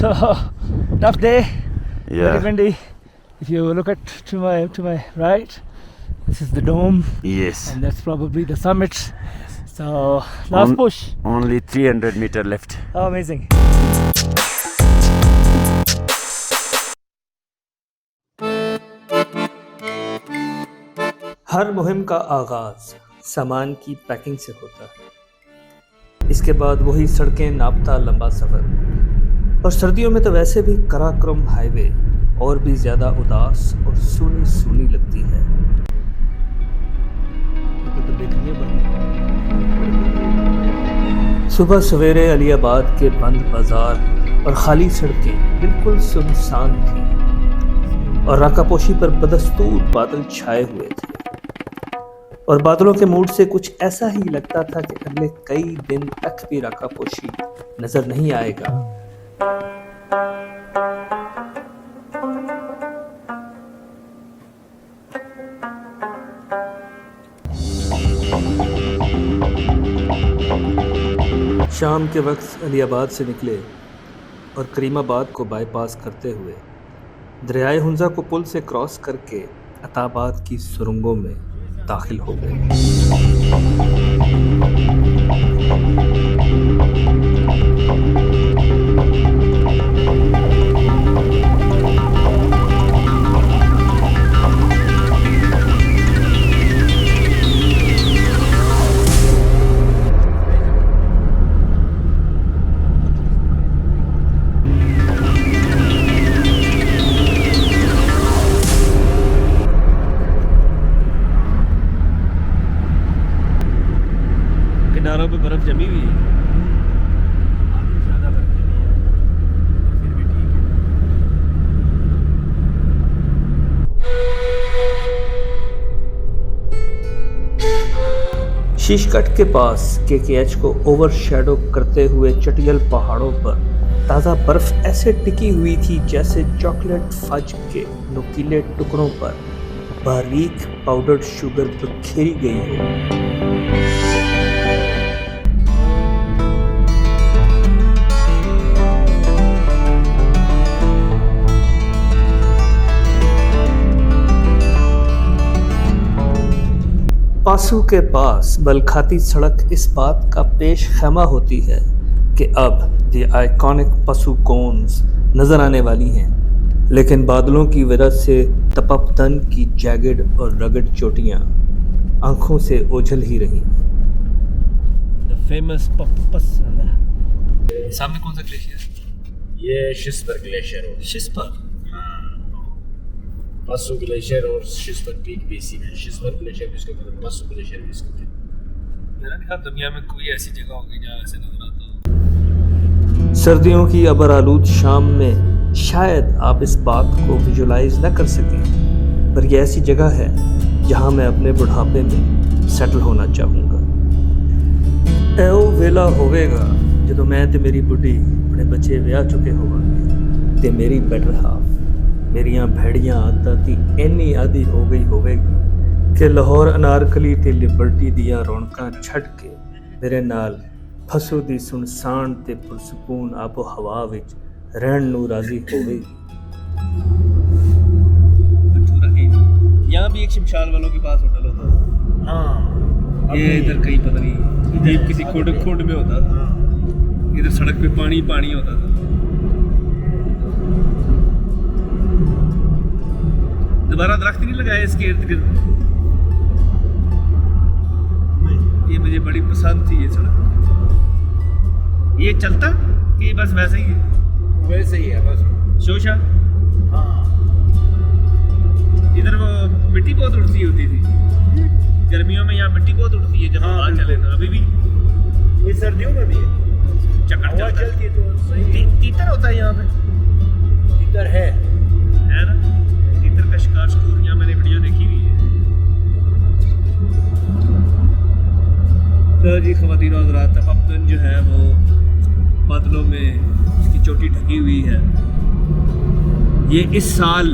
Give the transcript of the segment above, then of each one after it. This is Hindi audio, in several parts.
So tough day. Yeah. Very windy. If you look at to my right, this is the dome, Yes. and that's probably the summit. So last push. Only 300 meter left. Oh, amazing. हर मुहिम का आगाज सामान की पैकिंग से होता है। इसके बाद वही सड़कें नापता लंबा सफर, और सर्दियों में तो वैसे भी कराक्रम हाईवे और भी ज्यादा उदास और सूनी सूनी लगती है। सुबह सवेरे अलीबाद के बंद बाजार और खाली सड़कें बिल्कुल सुनसान थी, और राकापोशी पर बदस्तूर बादल छाए हुए थे, और बादलों के मूड से कुछ ऐसा ही लगता था कि अगले कई दिन तक भी राकापोशी नजर नहीं आएगा। शाम के वक्त अलीबाद से निकले और करीमाबाद को बाईपास करते हुए दरियाए हुंजा को पुल से क्रॉस करके अताबाद की सुरंगों में दाखिल हो गए। किनारों पे बर्फ जमी हुई है। ज़्यादा बर्फ जमी है, फिर भी ठीक है। शीशकट के पास केकेएच को ओवरशैडो करते हुए चटियल पहाड़ों पर ताज़ा बर्फ ऐसे टिकी हुई थी जैसे चॉकलेट फज के नुकीले टुकड़ों पर बारीक पाउडर्ड शुगर बिखेरी गई हो। पासू के पास बलखाती सड़क इस बात का पेश खैमा होती है कि अब द आइकॉनिक पसू कोन्स नजर आने वाली हैं, लेकिन बादलों की वजह से तपपतन की जैगड और रगड़ चोटियां आंखों से ओझल ही रही। फेमस सामने कौन सा ग्लेशियर? ये शिस्पर ग्लेशियर है। शिस्पर? पसू ग्लेशियर और शिस्पर पीक भी इसी में। शिस्पर ग्लेशियर भी इसको कहते हैं, पसू ग्लेशियर भी इसको कहते हैं। मेरा ख्याल दुनिया में कोई ऐसी जगह होगी जहाँ ऐसे नजर आता हो। सर्दियों की अबरालूद शाम में शायद आप इस बात को विजुलाइज न कर सकें, पर यह ऐसी जगह है जहाँ मैं अपने बुढ़ापे में सेटल होना चाहूँगा। ऐओ वेला होवेगा जो मैं ते मेरी बुढ़ी अपने बच्चे विआह चुके होवांगे, ते मेरी बेटर हाफ मेरियां भेड़ियां आदत इन्नी आदि हो गई होवेगी कि लाहौर अनारकली ते लिबर्टी दियां रौनकां छड़ के मेरे नाल फसू दी सुनसान ते पुरसकून आबो हवा विच रहन नूं राजी होवेगी। यहाँ भी एक शमशाल वालों के पास होटल होता है। हाँ, ये इधर कहीं पता नहीं, ये किसी खोड में होता था। इधर सड़क पे पानी होता था। दोबारा दरख्त नहीं लगाए इसके इर्द गिर्द। ये मुझे बड़ी पसंद थी ये सड़क। ये चलता कि बस वैसे ही है? वैसे ही है बस। शोशा? हाँ, इधर वो मिट्टी बहुत उड़ती होती थी गर्मियों में। यहाँ मिट्टी बहुत उड़ती है जब हवा चले तो। अभी भी ये सर्दियों में भी है। चक्कर चलती है तो सही। तीतर होता है यहाँ पे? तीतर है ना? तीतर का शिकार यहाँ मैंने वीडियो देखी हुई है। तो जी ख़वातीन और हज़रात, तपपतन जो है वो बादलों में इसकी चोटी ढकी हुई है। ये इस साल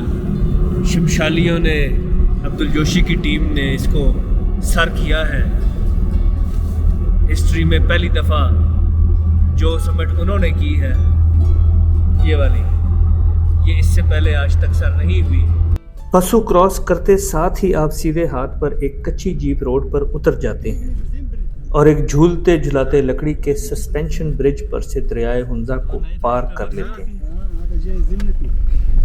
शमशालियों ने, अब्दुल जोशी की टीम ने इसको सर किया है। हिस्ट्री में पहली दफ़ा जो समिट उन्होंने की है, ये वाली, ये इससे पहले आज तक सर नहीं हुई। पशु क्रॉस करते साथ ही आप सीधे हाथ पर एक कच्ची जीप रोड पर उतर जाते हैं और एक झूलते झुलाते लकड़ी के सस्पेंशन ब्रिज पर से दरियाए हुंजा को पार कर लेते हैं।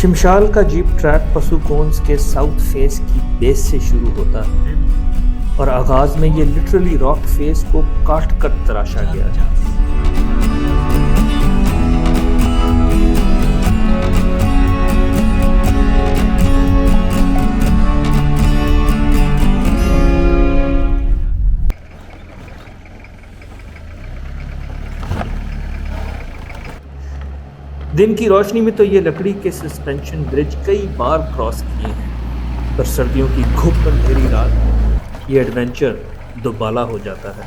शिमशाल का जीप ट्रैक पसुकोन्स के साउथ फेस की बेस से शुरू होता है और आगाज में ये लिटरली रॉक फेस को काट कर तराशा गया है। दिन की रोशनी में तो ये लकड़ी के सस्पेंशन ब्रिज कई बार क्रॉस किए हैं, पर सर्दियों की घुप अंधेरी रात में ये एडवेंचर दोबाला हो जाता है।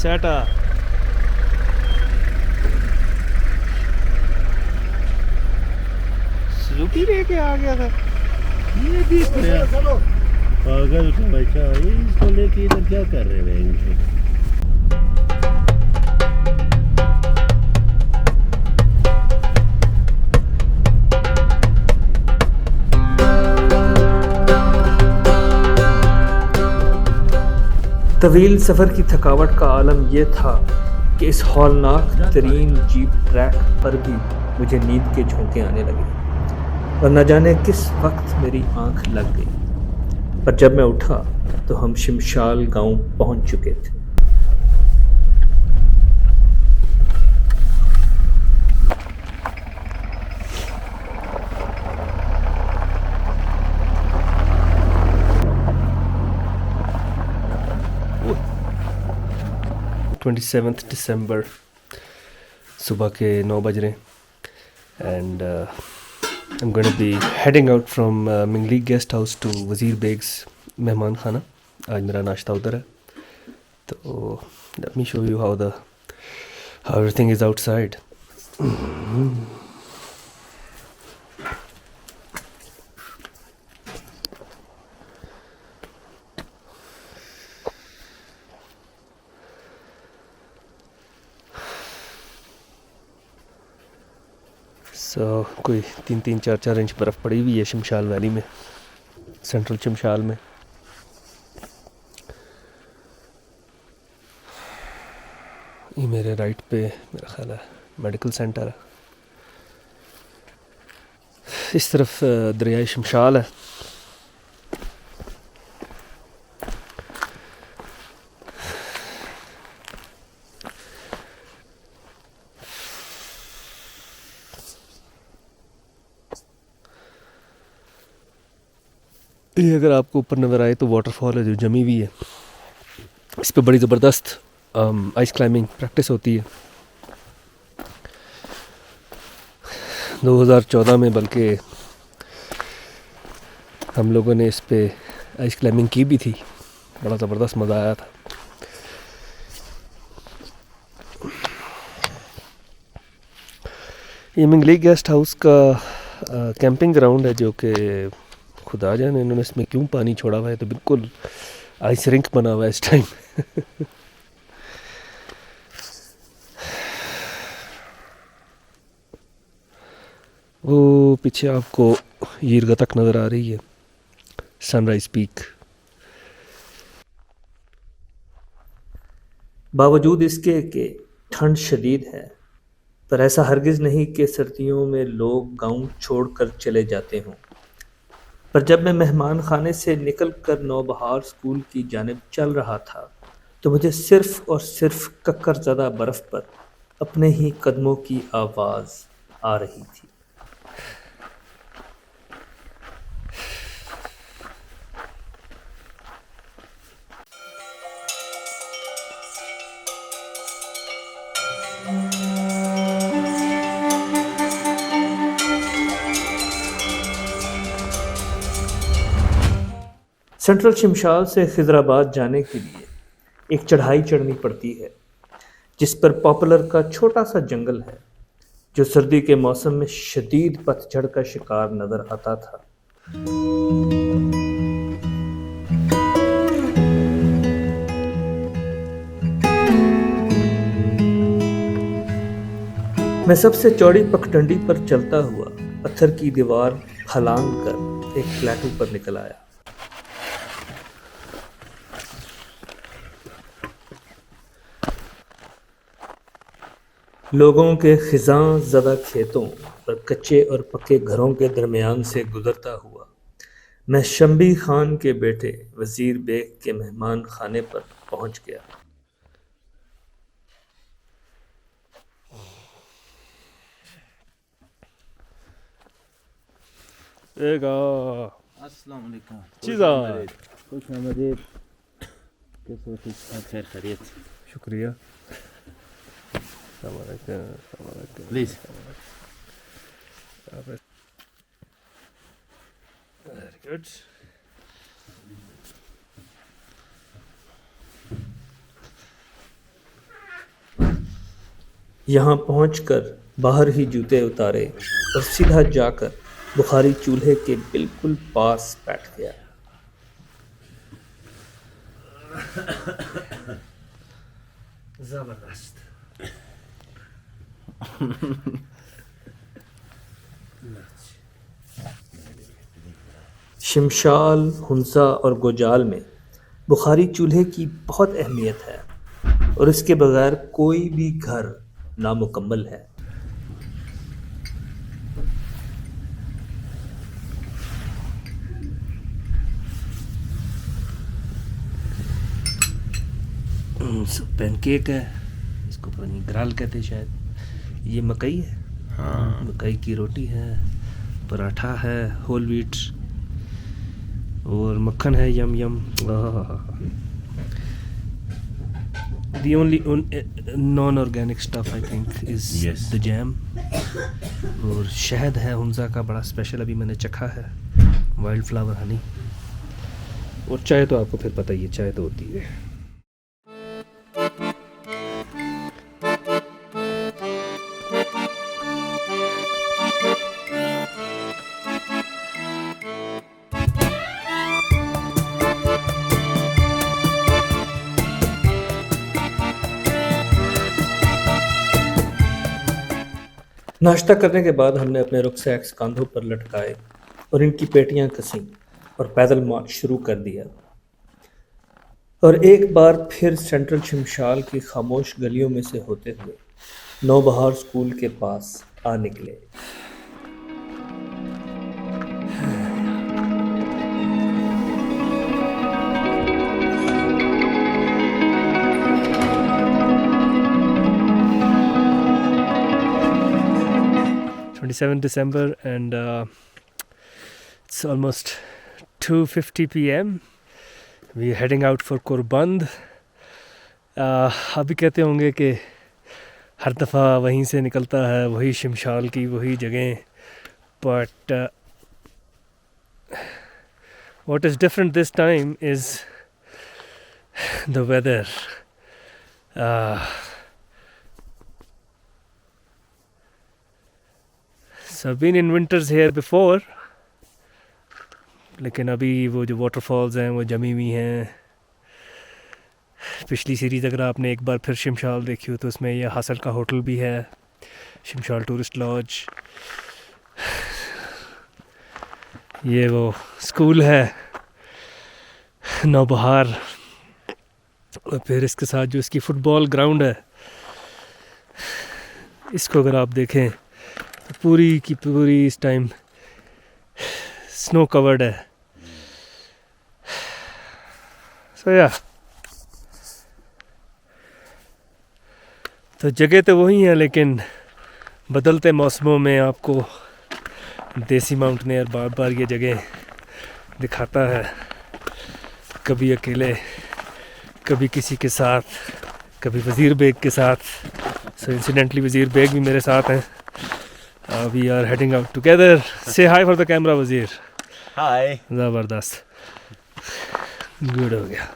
सेटा सुजुकी लेके आ गया था। ये भी पागल का बच्चा है, इसको लेके इधर क्या कर रहे हैं? तवील सफ़र की थकावट का आलम यह था कि इस हौलनाक तरीन जीप ट्रैक पर भी मुझे नींद के झोंके आने लगे और न जाने किस वक्त मेरी आंख लग गई। पर जब मैं उठा तो हम शिमशाल गांव पहुंच चुके थे। December सुबह के 9 बज रहे and I'm going to be heading out from Mingli guest house to वज़ीर बेग्स मेहमान खाना। आज मेरा नाश्ता उधर है, तो let me show you how everything is outside. कोई 3-4 इंच बर्फ़ पड़ी हुई है शिमशाल वैली में, सेंट्रल शिमशाल में। ये मेरे राइट पे मेरा ख्याल है मेडिकल सेंटर है, इस तरफ दरियाए शिमशाल है। ये अगर आपको ऊपर नज़र आए तो वाटरफॉल है जो जमी हुई है, इस पे बड़ी ज़बरदस्त आइस क्लाइंबिंग प्रैक्टिस होती है। 2014 में बल्कि हम लोगों ने इस पे आइस क्लाइंबिंग की भी थी, बड़ा ज़बरदस्त मज़ा आया था। ये मिंगली गेस्ट हाउस का कैंपिंग ग्राउंड है, जो कि खुदा जाने इन्होंने इसमें क्यों पानी छोड़ा हुआ है, तो बिल्कुल आइस रिंक बना हुआ है इस टाइम। वो पीछे आपको यीरगतक नज़र आ रही है, सनराइज पीक। बावजूद इसके कि ठंड शदीद है, पर ऐसा हरगिज़ नहीं कि सर्दियों में लोग गांव छोड़कर चले जाते हों। पर जब मैं मेहमान खाने से निकल कर नौबहार स्कूल की जानिब चल रहा था तो मुझे सिर्फ और सिर्फ कक्करज़दा बर्फ़ पर अपने ही कदमों की आवाज़ आ रही थी। सेंट्रल शिमशाल से खिजराबाद जाने के लिए एक चढ़ाई चढ़नी पड़ती है, जिस पर पॉपुलर का छोटा सा जंगल है, जो सर्दी के मौसम में शदीद पतझड़ का शिकार नजर आता था। मैं सबसे चौड़ी पगडंडी पर चलता हुआ पत्थर की दीवार फलांग कर एक प्लेटू पर निकल आया। लोगों के खिज़ां ज़दा खेतों और कच्चे और पक्के घरों के दरमियान से गुजरता हुआ मैं शम्बी खान के बेटे वज़ीर बेग के मेहमान खाने पर पहुंच गया। अस्सलाम वालेकुम। चीज़ा खुश आमदीद। कैसे हो? ठीक ठाक, खैर खैरियत? शुक्रिया। प्लीज। Very good. यहाँ पहुंचकर बाहर ही जूते उतारे और सीधा जाकर बुखारी चूल्हे के बिल्कुल पास बैठ गया। जबरदस्त। शिमशाल, हुंसा और गोजाल में बुखारी चूल्हे की बहुत अहमियत है और इसके बगैर कोई भी घर नामुकम्मल है। पैनकेक है, इसको पता नहीं ग्राल कहते शायद। ये मकई है, हाँ मकई की रोटी है, पराठा है होल व्हीट, और मक्खन है। यम यम। The only non-organic stuff I think is Yes. the jam। और शहद है हुंसा का बड़ा स्पेशल, अभी मैंने चखा है, वाइल्ड फ्लावर हनी। और चाय तो आपको फिर पता ही है, चाय तो होती है। नाश्ता करने के बाद हमने अपने रुकसैक्स कंधों पर लटकाए और इनकी पेटियां कसी और पैदल मार्च शुरू कर दिया, और एक बार फिर सेंट्रल शिमशाल की खामोश गलियों में से होते हुए नौबहार स्कूल के पास आ निकले। December and it's almost 2:50 p.m. We are heading out for Kurband। अभी कहते होंगे कि हर दफ़ा वहीं से निकलता है, वही शिमशाल की वही जगह, but what is different this time is the weather। So I've been in winters here before, लेकिन अभी वो जो वाटरफॉल्स हैं वो जमी हुई हैं। पिछली सीरीज़ अगर आपने एक बार फिर शिमशाल देखी हो तो उसमें ये हासिल का होटल भी है, शिमशाल टूरिस्ट लॉज। ये वो स्कूल है नौबहार, और फिर इसके साथ जो इसकी फ़ुटबॉल ग्राउंड है, इसको अगर आप देखें तो पूरी की पूरी इस टाइम स्नो कवर्ड है। So yeah, तो जगह तो वही है, लेकिन बदलते मौसमों में आपको देसी माउंटेनियर बार बार ये जगह दिखाता है, कभी अकेले, कभी किसी के साथ, कभी वज़ीर बेग के साथ। सो इंसिडेंटली वज़ीर बेग भी मेरे साथ हैं। We are heading out together. Say hi for the camera Wazir. Hi. ज़बरदस्त, गुड हो गया।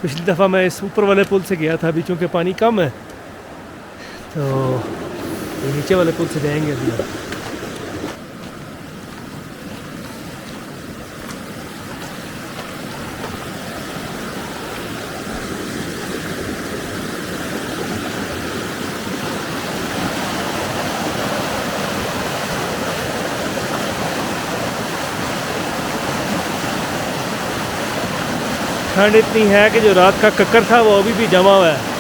पिछली दफ़ा मैं इस ऊपर वाले पुल से गया था, अभी चूँकि पानी कम है तो ये नीचे वाले पुल से जाएंगे अभी। ठंड इतनी है कि जो रात का कक्कर था वो अभी भी जमा हुआ है।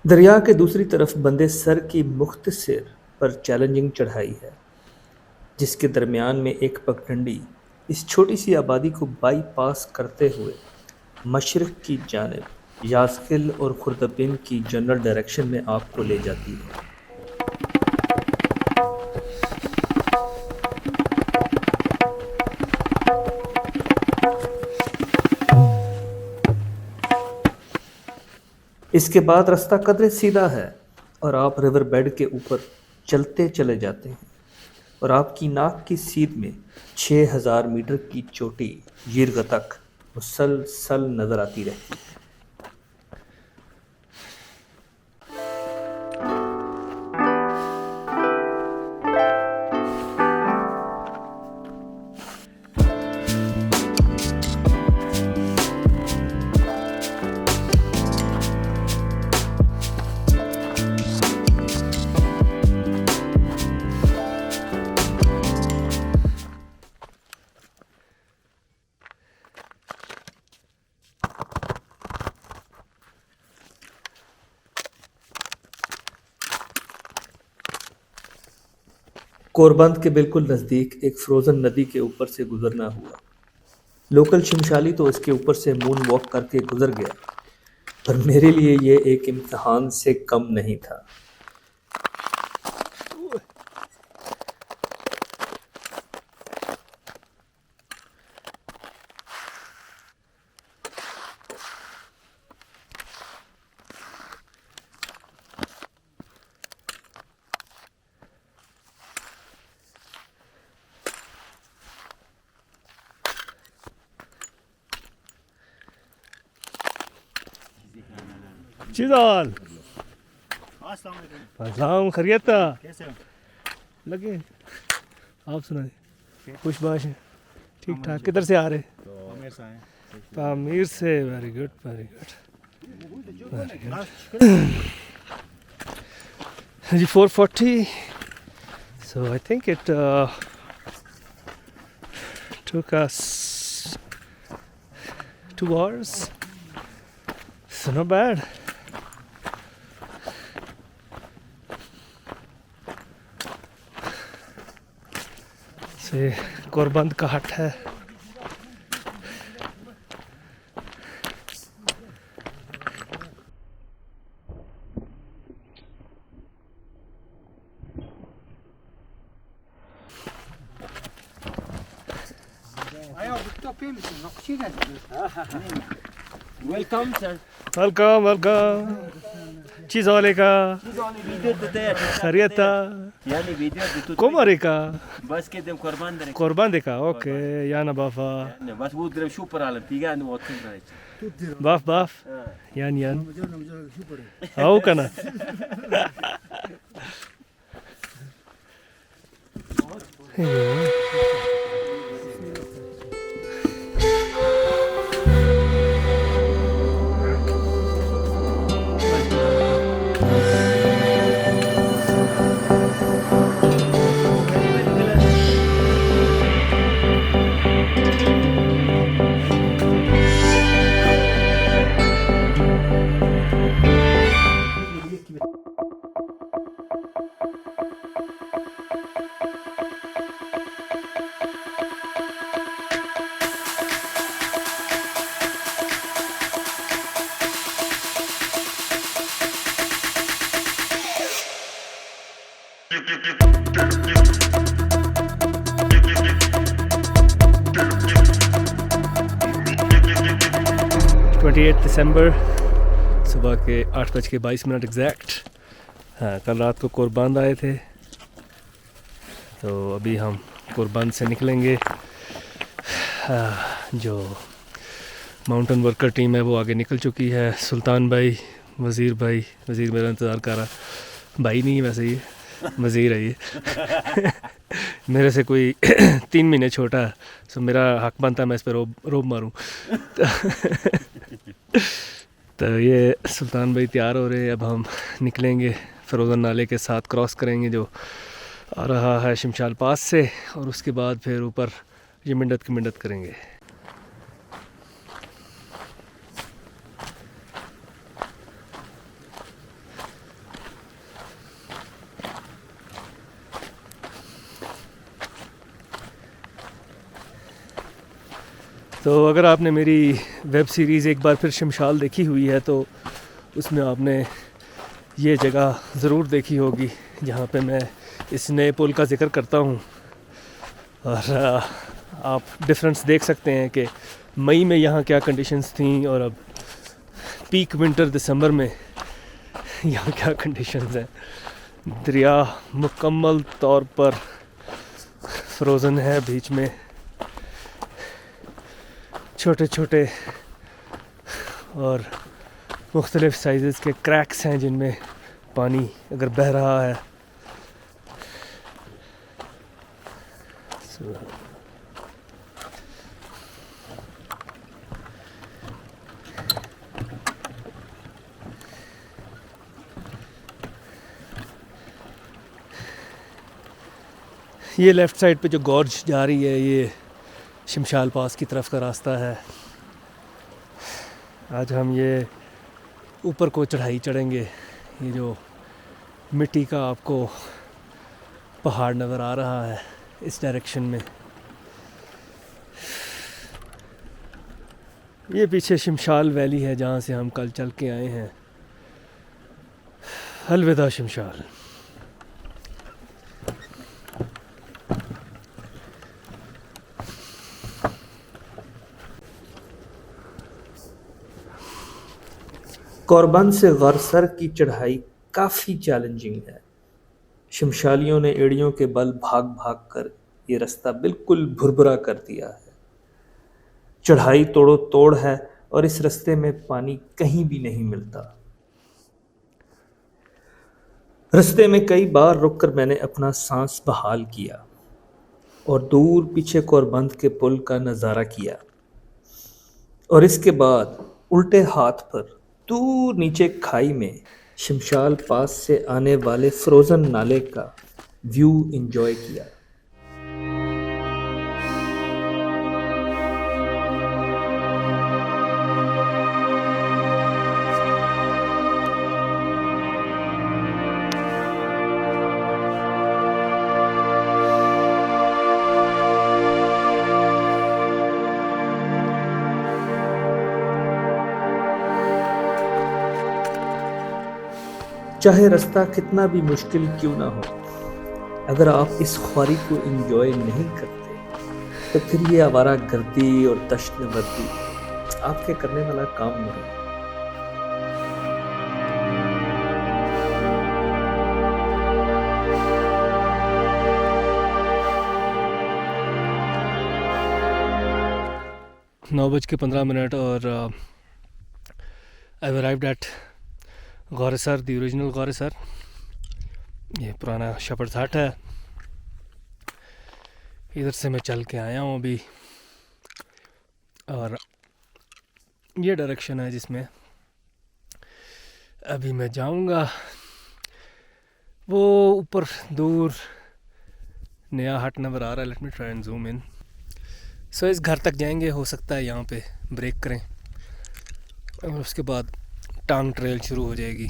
दरिया के दूसरी तरफ बंदे सर की मुख्तसर पर चैलेंजिंग चढ़ाई है, जिसके दरमियान में एक पगडंडी इस छोटी सी आबादी को बाईपास करते हुए मशरिक़ की जानिब यास्किल और खुर्दबिन की जनरल डायरेक्शन में आपको ले जाती है। इसके बाद रास्ता कदरे सीधा है और आप रिवर बेड के ऊपर चलते चले जाते हैं और आपकी नाक की सीध में 6000 मीटर की चोटी यीरगा तक मुसलसल नजर आती रहती है। कोरबंद के बिल्कुल नज़दीक एक फ्रोज़न नदी के ऊपर से गुजरना हुआ। लोकल शिमशाली तो इसके ऊपर से मून वॉक करके गुजर गया, पर मेरे लिए ये एक इम्तिहान से कम नहीं था। चिदाल अस्सलाम अस्सलाम, खैरियत था? कैसे हो? लगे आप सुनाए? खुशबाश है, ठीक ठाक। किधर से आ रहे? आमिर से आए तामीर से। Very good, very good. जी 440। So I think it took us 2 hours. So not bad. से कोरबंद का हट है। Welcome, sir. Welcome welcome. चीज वाले का Video today. खैरियत था? Yani video itu. कोमरे का Bas kedem korban dari. कोरबंद का ओके याना बाफा Ne bas bu direm super alam tiga anu otun dari. बाफ बाफ यान आओ कना दिसंबर सुबह के 8:22 एग्जैक्ट। हाँ, कल रात को कोरबान आए थे, तो अभी हम कोरबान से निकलेंगे। जो माउंटेन वर्कर टीम है वो आगे निकल चुकी है। सुल्तान भाई, वज़ीर मेरा इंतज़ार कर रहा। भाई नहीं वैसे, ये वज़ीर है ये मेरे से कोई 3 महीने छोटा है, सो मेरा हक बनता है मैं इस पर रोब मारूं तो ये सुल्तान भाई तैयार हो रहे हैं। अब हम निकलेंगे, फ़रोज़न नाले के साथ क्रॉस करेंगे जो आ रहा है शमशाल पास से, और उसके बाद फिर ऊपर ये मिन्नत की मिन्नत करेंगे। तो अगर आपने मेरी वेब सीरीज़ एक बार फिर शमशाल देखी हुई है तो उसमें आपने ये जगह ज़रूर देखी होगी जहाँ पे मैं इस नए पुल का ज़िक्र करता हूँ। और आप डिफरेंस देख सकते हैं कि मई में यहाँ क्या कंडीशंस थी और अब पीक विंटर दिसंबर में यहाँ क्या कंडीशंस हैं। दरिया मुकम्मल तौर पर फ्रोज़न है, बीच में छोटे छोटे और मुख्तलिफ़ साइज़ के क्रैक्स हैं जिनमें पानी अगर बह रहा है। ये लेफ़्ट साइड पे जो गॉर्ज जा रही है ये शमशाल पास की तरफ का रास्ता है। आज हम ये ऊपर को चढ़ाई चढ़ेंगे। ये जो मिट्टी का आपको पहाड़ नज़र आ रहा है इस डायरेक्शन में, ये पीछे शमशाल वैली है जहाँ से हम कल चल के आए हैं। अलविदा शमशाल। कोरबन से गौरसर की चढ़ाई काफ़ी चैलेंजिंग है। शमशालियों ने एड़ियों के बल भाग भाग कर ये रास्ता बिल्कुल भुरभुरा कर दिया है। चढ़ाई तोड़ो तोड़ है और इस रास्ते में पानी कहीं भी नहीं मिलता। रास्ते में कई बार रुककर मैंने अपना सांस बहाल किया और दूर पीछे कोरबंद के पुल का नज़ारा किया, और इसके बाद उल्टे हाथ पर दूर नीचे खाई में शमशाल पास से आने वाले फ्रोज़न नाले का व्यू एंजॉय किया। चाहे रास्ता कितना भी मुश्किल क्यों ना हो, अगर आप इस ख्वारी को एंजॉय नहीं करते तो फिर ये आवारा गर्दी और तशनवर्दी आपके करने वाला काम नहीं। नौ बज के 15 मिनट और I arrived at Gaursar, the original Gaursar. ये पुराना शेपर्ड्स हट है, इधर से मैं चल के आया हूँ अभी, और ये डायरेक्शन है जिसमें अभी मैं जाऊँगा। वो ऊपर दूर नया हट नज़र आ रहा है। Let me try and zoom in. So इस घर तक जाएंगे, हो सकता है यहाँ पे ब्रेक करें और उसके बाद टांग ट्रेल शुरू हो जाएगी।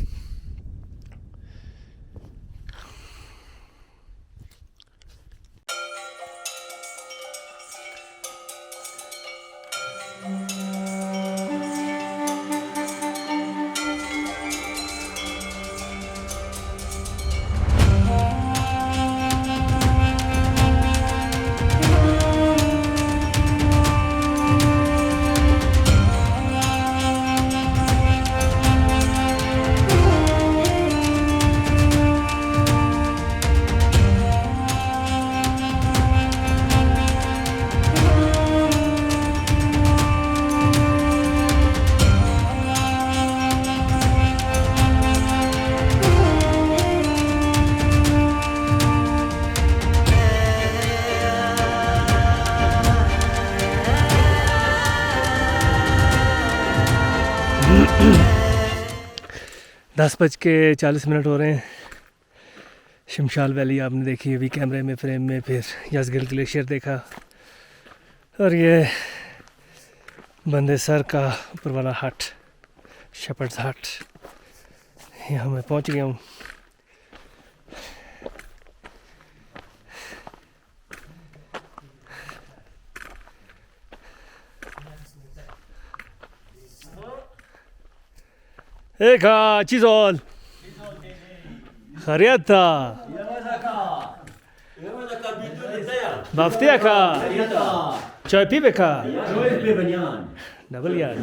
10:40 हो रहे हैं। शमशाल वैली आपने देखी अभी कैमरे में फ्रेम में, फिर यज़गिल ग्लेशियर देखा, और ये बंदे सर का ऊपर वाला हट, शेपर्ड्स हट, यहाँ मैं पहुँच गया हूँ। Eka, Cizol. Khariata. Baftia ka. Chai pibe ka. Double yan.